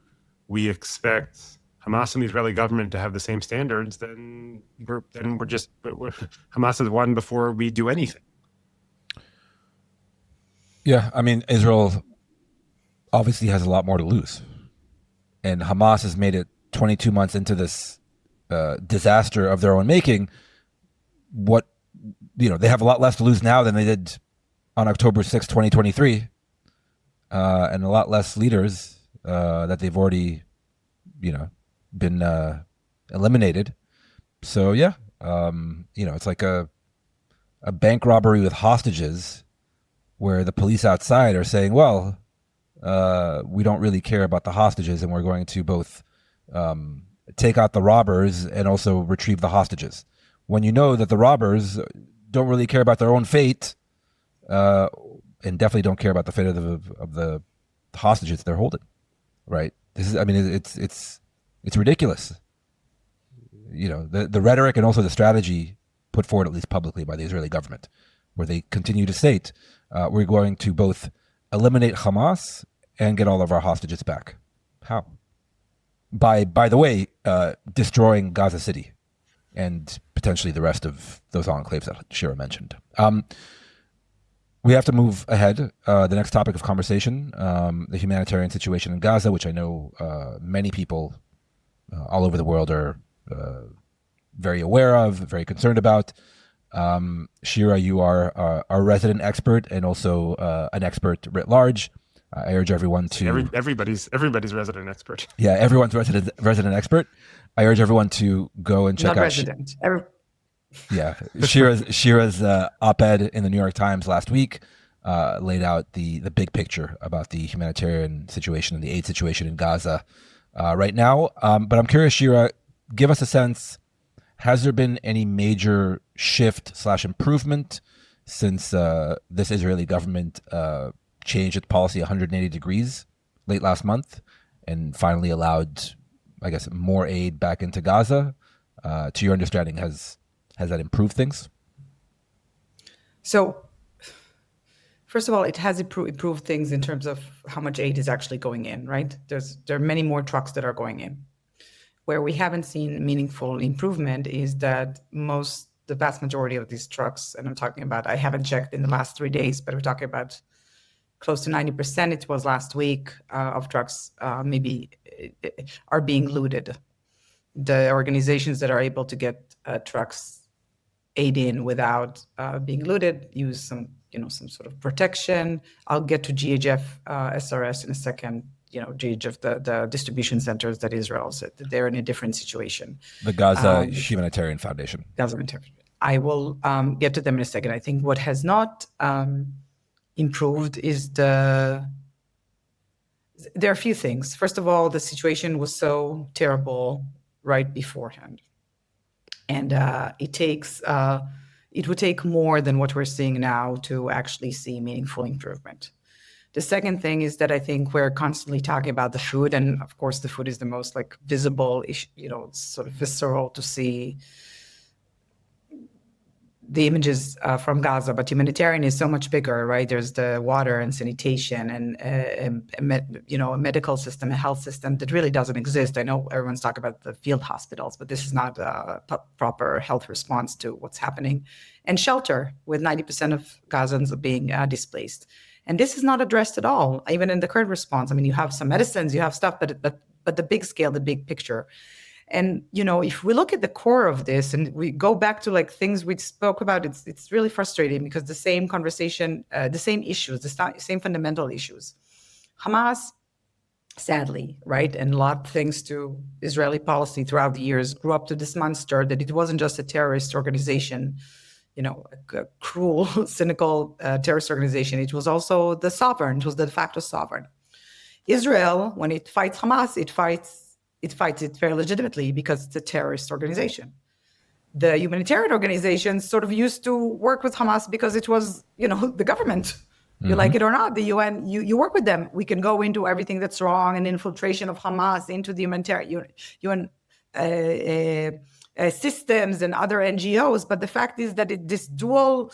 we expect Hamas and the Israeli government to have the same standards, then Hamas has won before we do anything. Yeah, I mean, Israel obviously has a lot more to lose. And Hamas has made it 22 months into this disaster of their own making. They have a lot less to lose now than they did on October 6, 2023. And a lot less leaders that they've already, been eliminated. So, yeah, it's like a bank robbery with hostages where the police outside are saying, well, we don't really care about the hostages, and we're going to both take out the robbers and also retrieve the hostages. When you know that the robbers don't really care about their own fate, and definitely don't care about the fate of the hostages they're holding, right? It's ridiculous. The rhetoric and also the strategy put forward, at least publicly, by the Israeli government, where they continue to state, we're going to both eliminate Hamas and get all of our hostages back. How? By the way, destroying Gaza City and potentially the rest of those enclaves that Shira mentioned. We have to move ahead. The next topic of conversation, the humanitarian situation in Gaza, which I know many people all over the world are very aware of, very concerned about. Shira, you are our resident expert and also an expert writ large. I urge everyone to... Everybody's resident expert. Yeah, everyone's resident expert. I urge everyone to go and check Not out... resident. Yeah, Shira's op-ed in the New York Times last week laid out the big picture about the humanitarian situation and the aid situation in Gaza right now. But I'm curious, Shira, give us a sense, has there been any major shift/improvement since this Israeli government changed its policy 180 degrees late last month and finally allowed, I guess, more aid back into Gaza? To your understanding, has that improved things? So, first of all, it has improved things in terms of how much aid is actually going in, right? There are many more trucks that are going in. Where we haven't seen meaningful improvement is that the vast majority of these trucks, and I'm talking about, I haven't checked in the last 3 days, but we're talking about close to 90%, it was last week, of trucks maybe are being looted. The organizations that are able to get trucks aid in without being looted use some sort of protection. I'll get to GHF SRS in a second. GHF, the distribution centers that Israel said that they're in a different situation. The Gaza Humanitarian Foundation. Gaza Humanitarian. I will get to them in a second. I think what has not improved is there are a few things. First of all, the situation was so terrible right beforehand. And it would take more than what we're seeing now to actually see meaningful improvement. The second thing is that I think we're constantly talking about the food, and of course the food is the most visible issue, it's sort of visceral to see the images from Gaza, but humanitarian is so much bigger, right? There's the water and sanitation and a medical system, a health system that really doesn't exist. I know everyone's talking about the field hospitals, but this is not a proper health response to what's happening. And shelter, with 90% of Gazans being displaced. And this is not addressed at all, even in the current response. I mean, you have some medicines, you have stuff, but the big scale, the big picture. And, if we look at the core of this and we go back to things we spoke about, it's really frustrating because the same conversation, the same issues, the same fundamental issues. Hamas, sadly, right, and a lot thanks to Israeli policy throughout the years, grew up to this monster that it wasn't just a terrorist organization, a cruel, cynical terrorist organization. It was also the sovereign. It was the de facto sovereign. Israel, when it fights Hamas, it fights it very legitimately because it's a terrorist organization. The humanitarian organizations sort of used to work with Hamas because it was, the government, You like it or not, the UN, you work with them. We can go into everything that's wrong and infiltration of Hamas into the humanitarian UN systems and other NGOs. But the fact is that this dual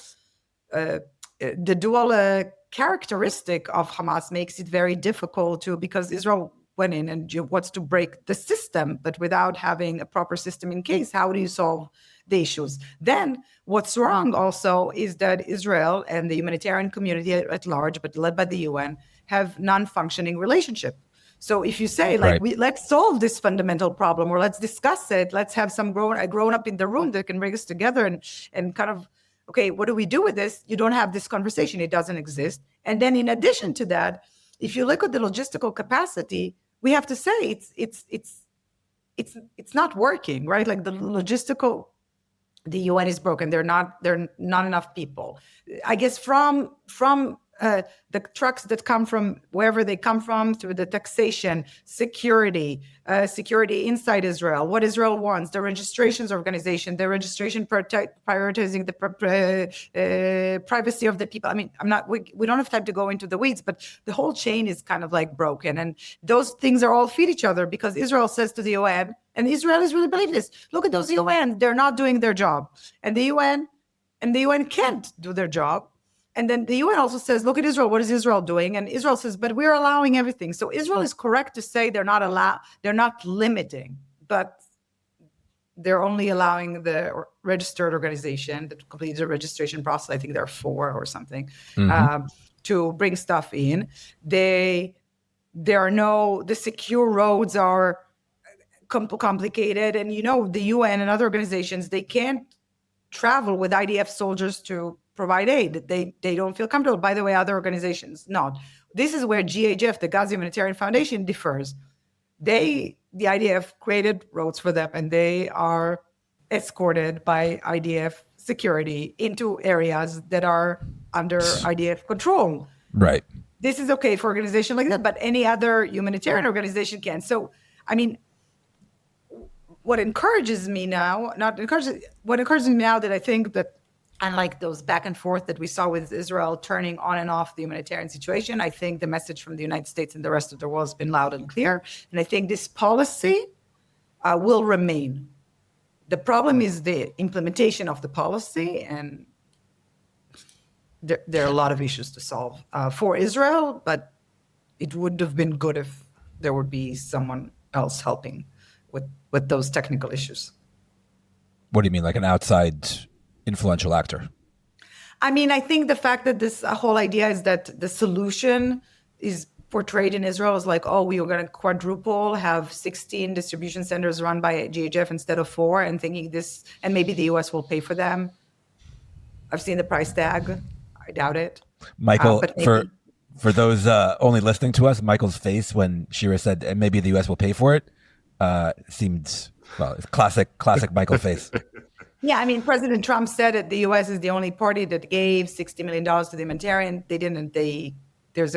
characteristic of Hamas makes it very difficult because Israel went in and wants to break the system, but without having a proper system in case, how do you solve the issues? Then what's wrong also is that Israel and the humanitarian community at large, but led by the UN, have non-functioning relationship. So if you say, like, let's solve this fundamental problem, or let's discuss it, let's have some grown up in the room that can bring us together and kind of, okay, what do we do with this? You don't have this conversation. It doesn't exist. And then in addition to that, if you look at the logistical capacity, we have to say it's not working, right? Like the UN is broken. There are not enough people. I guess from the trucks that come from wherever they come from, through the taxation, security inside Israel, what Israel wants, the registrations organization, the registration prioritizing the privacy of the people. I mean, we don't have time to go into the weeds, but the whole chain is kind of like broken. And those things are all feed each other because Israel says to the UN, and the Israelis really believe this, look at those UN, they're not doing their job. And the UN can't do their job. And then the UN also says, look at Israel, what is Israel doing? And Israel says, but we're allowing everything. So Israel is correct to say they're not limiting, but they're only allowing the registered organization that completes the registration process. I think there are 4 or something, to bring stuff in. The secure roads are complicated. And, the UN and other organizations, they can't travel with IDF soldiers to provide aid. They don't feel comfortable. By the way, other organizations not. This is where GHF, the Gaza Humanitarian Foundation, differs. The IDF created roads for them, and they are escorted by IDF security into areas that are under IDF control. Right. This is okay for an organization like that, but any other humanitarian organization can. So, I mean, what encourages me now that I think that, unlike those back and forth that we saw with Israel turning on and off the humanitarian situation, I think the message from the United States and the rest of the world has been loud and clear. And I think this policy will remain. The problem is the implementation of the policy, and there are a lot of issues to solve for Israel, but it would have been good if there would be someone else helping with those technical issues. What do you mean, like an outside influential actor? I mean, I think the fact that this whole idea is that the solution is portrayed in Israel as like, oh, we are going to quadruple, have 16 distribution centers run by GHF instead of 4, and thinking this, and maybe the US will pay for them. I've seen the price tag. I doubt it. Michael, for those only listening to us, Michael's face when Shira said, and maybe the US will pay for it, seemed, well, it's classic Michael face. Yeah, I mean, President Trump said that the U.S. is the only party that gave $60 million to the humanitarian. They didn't. There's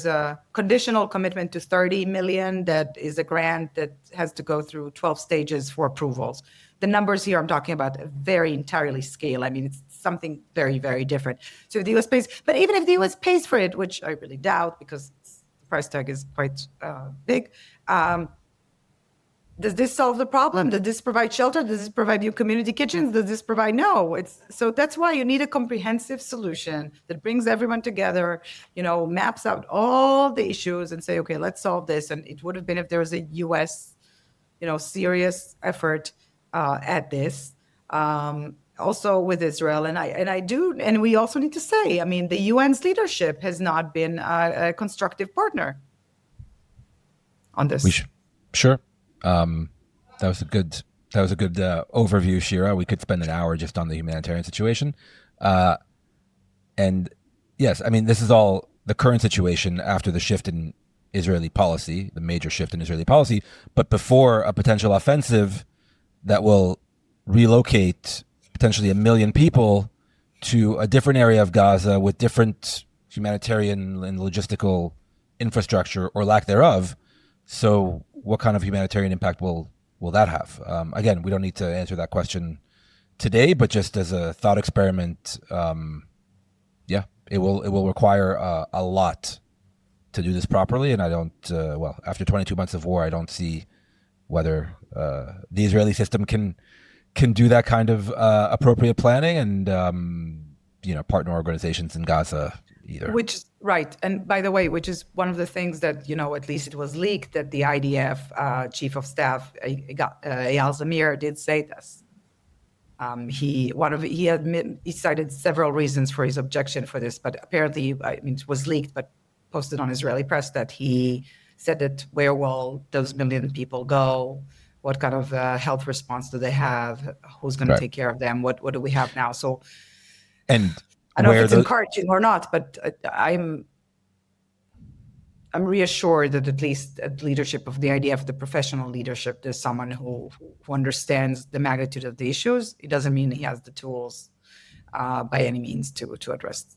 a conditional commitment to $30 million that is a grant that has to go through 12 stages for approvals. The numbers here I'm talking about very entirely scale. I mean, it's something very, very different. So if the U.S. pays, but even if the U.S. pays for it, which I really doubt because the price tag is quite big, does this solve the problem? Does this provide shelter? Does this provide new community kitchens? Does this provide? No. So that's why you need a comprehensive solution that brings everyone together, maps out all the issues and say, okay, let's solve this. And it would have been if there was a U.S., serious effort at this. Also with Israel. And we also need to say, I mean, the UN's leadership has not been a constructive partner on this. Sure. That was a good overview, Shira. We could spend an hour just on the humanitarian situation. And yes, I mean, this is all the current situation after the shift in Israeli policy, the major shift in Israeli policy, but before a potential offensive that will relocate potentially 1 million people to a different area of Gaza with different humanitarian and logistical infrastructure or lack thereof. So what kind of humanitarian impact will that have? Again, we don't need to answer that question today, but just as a thought experiment, it will require a lot to do this properly, and I don't. After 22 months of war, I don't see whether the Israeli system can do that kind of appropriate planning, and partner organizations in Gaza either. Which is right, and by the way, which is one of the things that at least it was leaked that the IDF chief of staff Eyal Zamir did say this. He cited several reasons for his objection for this, but apparently, it was leaked, but posted on Israeli press that he said that where will those million people go? What kind of health response do they have? Who's going to take care of them? What do we have now? So, and I don't know if it's encouraging or not, but I'm reassured that at least at leadership of the IDF, the professional leadership, there's someone who understands the magnitude of the issues. It doesn't mean he has the tools by any means to address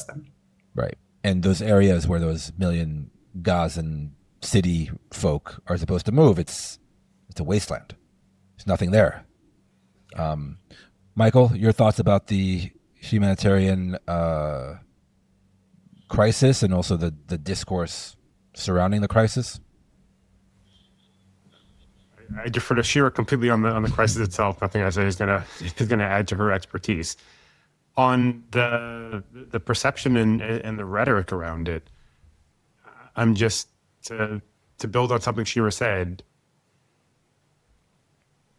them. Right. And those areas where those million Gazan city folk are supposed to move, it's a wasteland. There's nothing there. Michael, your thoughts about the humanitarian crisis and also the discourse surrounding the crisis? I defer to Shira completely on the crisis itself. Nothing I say is gonna add to her expertise. On the perception and the rhetoric around it, I'm just to build on something Shira said.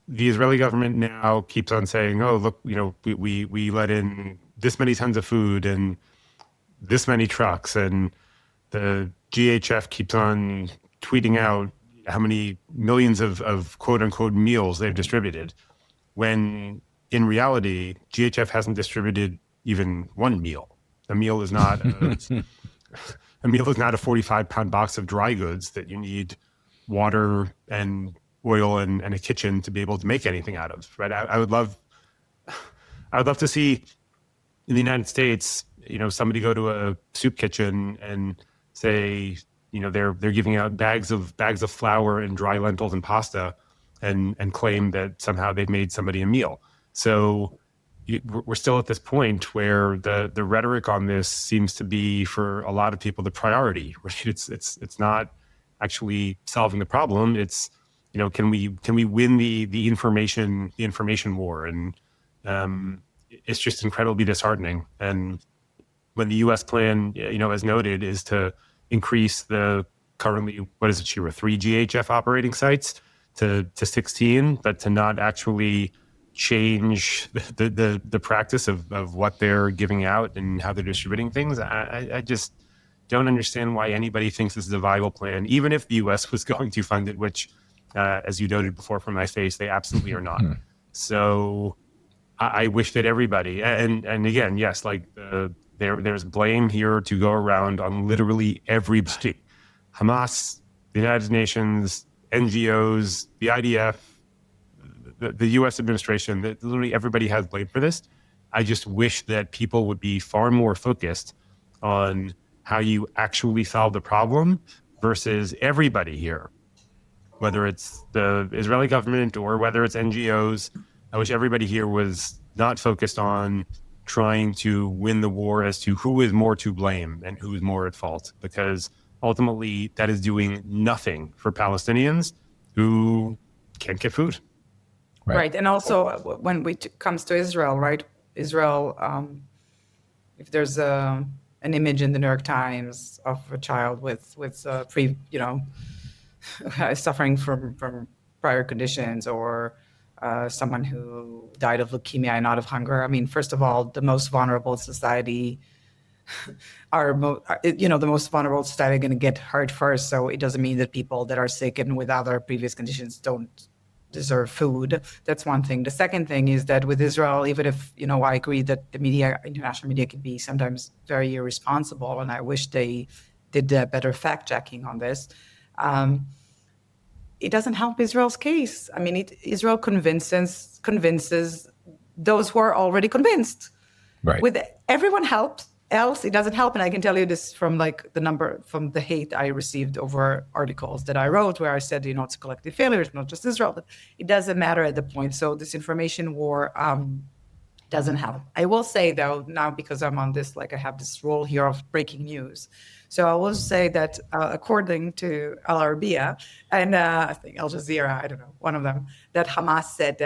The Israeli government now keeps on saying, "Oh, look, we let in this many tons of food and this many trucks," and the GHF keeps on tweeting out how many millions of quote unquote meals they've distributed, when in reality, GHF hasn't distributed even one meal. A meal is not a 45-pound box of dry goods that you need water and oil and a kitchen to be able to make anything out of. Right? I would love to see in the United States, somebody go to a soup kitchen and say, they're giving out bags of flour and dry lentils and pasta, and claim that somehow they've made somebody a meal. So we're still at this point where the rhetoric on this seems to be, for a lot of people, the priority. Right? It's not actually solving the problem. It's can we win the information war? And it's just incredibly disheartening. And when the U.S. plan, as noted, is to increase the currently, what is it, Shira, 3 GHF operating sites to 16, but to not actually change the practice of what they're giving out and how they're distributing things. I just don't understand why anybody thinks this is a viable plan, even if the U.S. was going to fund it, which, as you noted before from my face, they absolutely are not. So I wish that everybody, and again, yes, like there's blame here to go around on literally everybody. Hamas, the United Nations, NGOs, the IDF, the U.S. administration, that literally everybody has blame for this. I just wish that people would be far more focused on how you actually solve the problem versus everybody here, whether it's the Israeli government or whether it's NGOs. I wish everybody here was not focused on trying to win the war as to who is more to blame and who is more at fault, because ultimately that is doing nothing for Palestinians who can't get food. Right. And also when it comes to Israel, right? Israel, if there's an image in the New York Times of a child with suffering from prior conditions, or someone who died of leukemia and not of hunger. I mean, first of all, the most vulnerable in society the most vulnerable society are going to get hurt first. So it doesn't mean that people that are sick and with other previous conditions don't deserve food. That's one thing. The second thing is that with Israel, even if, I agree that the media, international media, can be sometimes very irresponsible, and I wish they did better fact checking on this. It doesn't help Israel's case. I mean, Israel convinces those who are already convinced. Right. With everyone else, it doesn't help. And I can tell you this from the hate I received over articles that I wrote, where I said, it's a collective failure, it's not just Israel, but it doesn't matter at the point. So this information war doesn't help. I will say, though, now because I'm on this, like I have this role here of breaking news. So I will say that according to Al Arabiya and I think Al Jazeera, I don't know, one of them, that Hamas said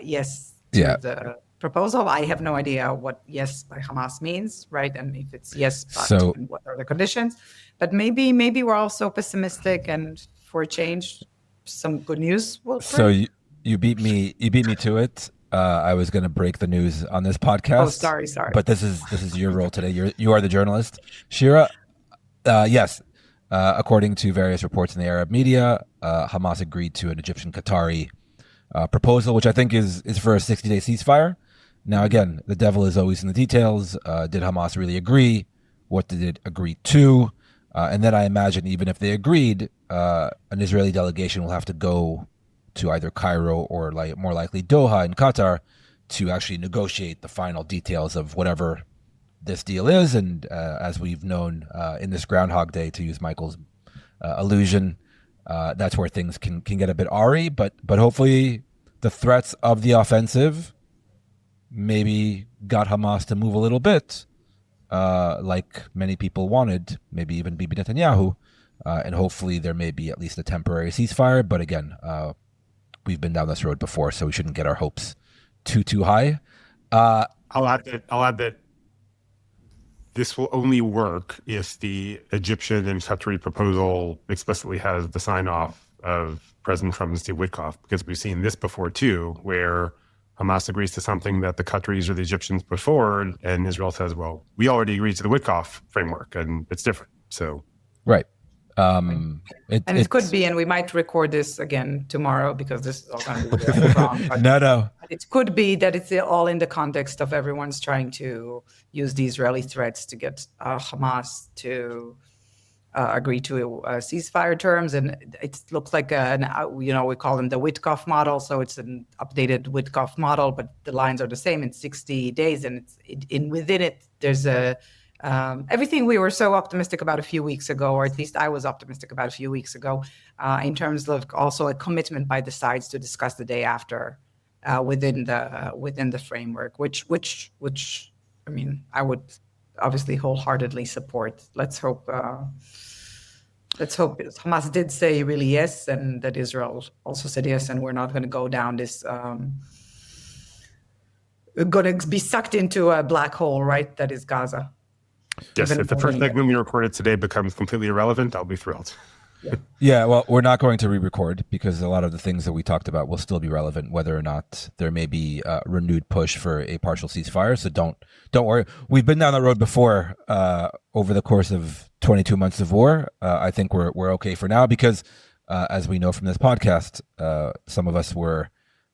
yes to the proposal. I have no idea what yes by Hamas means, right? And if it's yes, but and what are the conditions? But maybe we're all so pessimistic, and for a change, some good news will. So you beat me to it. I was going to break the news on this podcast. Oh, sorry. But this is your role today. You are the journalist, Shira. Yes, according to various reports in the Arab media, Hamas agreed to an Egyptian-Qatari proposal, which I think is for a 60-day ceasefire. Now, again, the devil is always in the details. Did Hamas really agree? What did it agree to? And then I imagine even if they agreed, an Israeli delegation will have to go to either Cairo or more likely Doha in Qatar to actually negotiate the final details of whatever this deal is. And as we've known in this Groundhog Day, to use Michael's allusion, that's where things can get a bit awry. But hopefully the threats of the offensive maybe got Hamas to move a little bit, like many people wanted, maybe even Bibi Netanyahu. And hopefully there may be at least a temporary ceasefire. But again, we've been down this road before, so we shouldn't get our hopes too high. I'll add that this will only work if the Egyptian and Qatari proposal explicitly has the sign-off of President Trump and Steve Witkoff, because we've seen this before too, where Hamas agrees to something that the Qataris or the Egyptians put forward, and Israel says, well, we already agreed to the Witkoff framework, and it's different. So, right. It could be, and we might record this again tomorrow because this is all going to be wrong. But No. It could be that it's all in the context of everyone's trying to use the Israeli threats to get Hamas to agree to ceasefire terms, and it looks like we call them the Witkoff model. So it's an updated Witkoff model, but the lines are the same in 60 days, and within it there's everything we were so optimistic about a few weeks ago, or at least I was optimistic about a few weeks ago, in terms of also a commitment by the sides to discuss the day after within the framework, which I mean I would obviously wholeheartedly support. Let's hope Hamas did say really yes, and that Israel also said yes, and we're not going to go down this. We're going to be sucked into a black hole, right? That is Gaza. Yes, if the first segment we recorded today becomes completely irrelevant, I'll be thrilled. Yeah, well, we're not going to re-record because a lot of the things that we talked about will still be relevant, whether or not there may be a renewed push for a partial ceasefire. So don't worry. We've been down that road before over the course of 22 months of war. I think we're okay for now because, as we know from this podcast, some of us were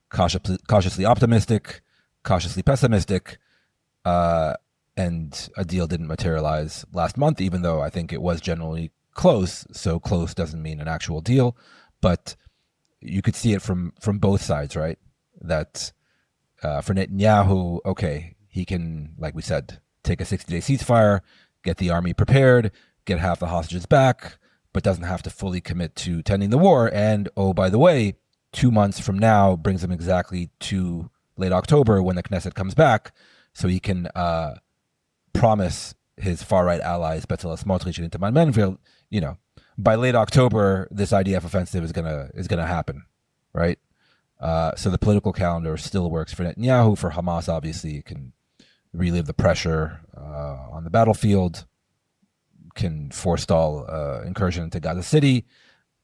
cautiously optimistic, cautiously pessimistic, and a deal didn't materialize last month, even though I think it was generally close. So close doesn't mean an actual deal, but you could see it from both sides, right? That for Netanyahu, okay, he can, like we said, take a 60-day ceasefire, get the army prepared, get half the hostages back, but doesn't have to fully commit to tending the war. And oh, by the way, 2 months from now brings him exactly to late October when the Knesset comes back, so he can promise his far-right allies, Bezalel Smotrich and Itamar Ben-Gvir, by late October, this IDF offensive is gonna happen, right? So the political calendar still works for Netanyahu. For Hamas, obviously, it can relieve the pressure on the battlefield, can forestall incursion into Gaza City.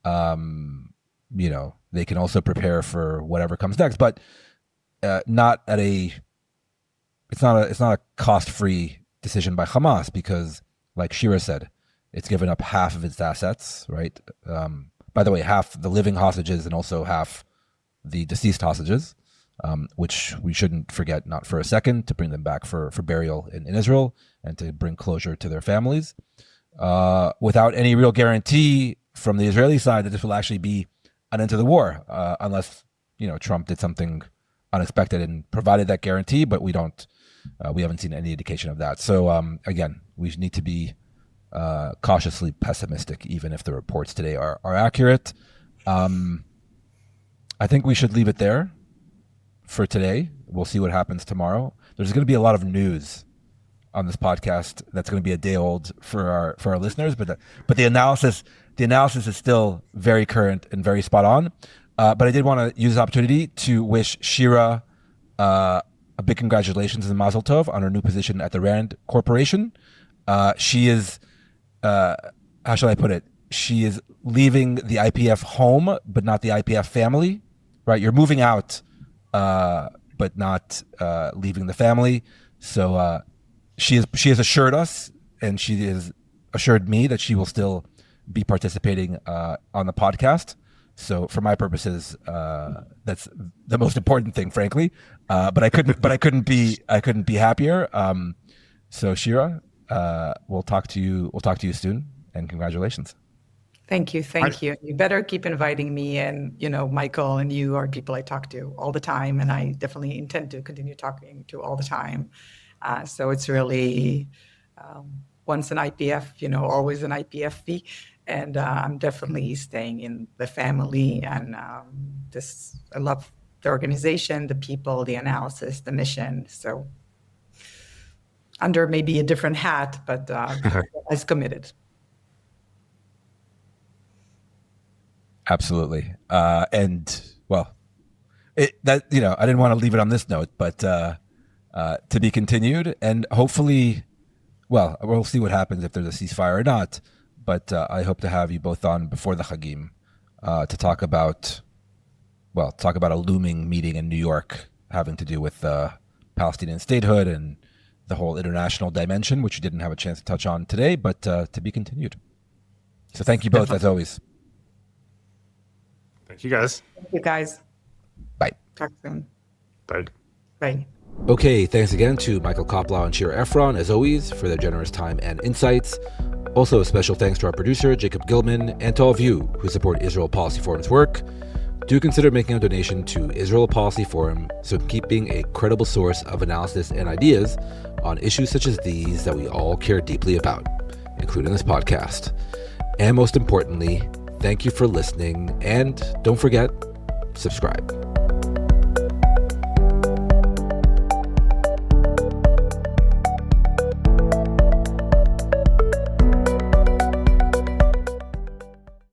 They can also prepare for whatever comes next, but it's not a cost-free decision by Hamas because, like Shira said, it's given up half of its assets, right? By the way, half the living hostages and also half the deceased hostages, which we shouldn't forget, not for a second, to bring them back for burial in Israel and to bring closure to their families, without any real guarantee from the Israeli side that this will actually be an end to the war, unless Trump did something unexpected and provided that guarantee, but we haven't seen any indication of that. So again, we need to be cautiously pessimistic, even if the reports today are accurate. I think we should leave it there for today. We'll see what happens tomorrow. There's going to be a lot of news on this podcast that's going to be a day old for our listeners, but the analysis is still very current and very spot on. But I did want to use this opportunity to wish Shira a big congratulations and mazel tov on her new position at the Rand Corporation. She is, how shall I put it? She is leaving the IPF home, but not the IPF family, right? You're moving out, but not leaving the family. So she has assured us, and she has assured me that she will still be participating on the podcast. So for my purposes, that's the most important thing, frankly. But I couldn't be happier. So Shira, we'll talk to you soon, and congratulations. Thank you. You better keep inviting me, and Michael and you are people I talk to all the time, and I definitely intend to continue talking to all the time. So it's really once an IPF, always an IPFP, and I'm definitely staying in the family, and I love the organization, the people, the analysis, the mission. So under maybe a different hat, but as committed. Absolutely. And well, I didn't want to leave it on this note, but to be continued, and hopefully, well, we'll see what happens if there's a ceasefire or not. But I hope to have you both on before the Chagim to talk about a looming meeting in New York having to do with Palestinian statehood and the whole international dimension, which you didn't have a chance to touch on today, but to be continued. So thank you both, as always. Thank you, guys. Thank you, guys. Bye. Talk soon. Bye. Bye. Okay, thanks again to Michael Koplow and Shira Efron, as always, for their generous time and insights. Also, a special thanks to our producer, Jacob Gilman, and to all of you who support Israel Policy Forum's work. Do consider making a donation to Israel Policy Forum so we can keep being a credible source of analysis and ideas on issues such as these that we all care deeply about, including this podcast. And most importantly, thank you for listening, and don't forget, subscribe.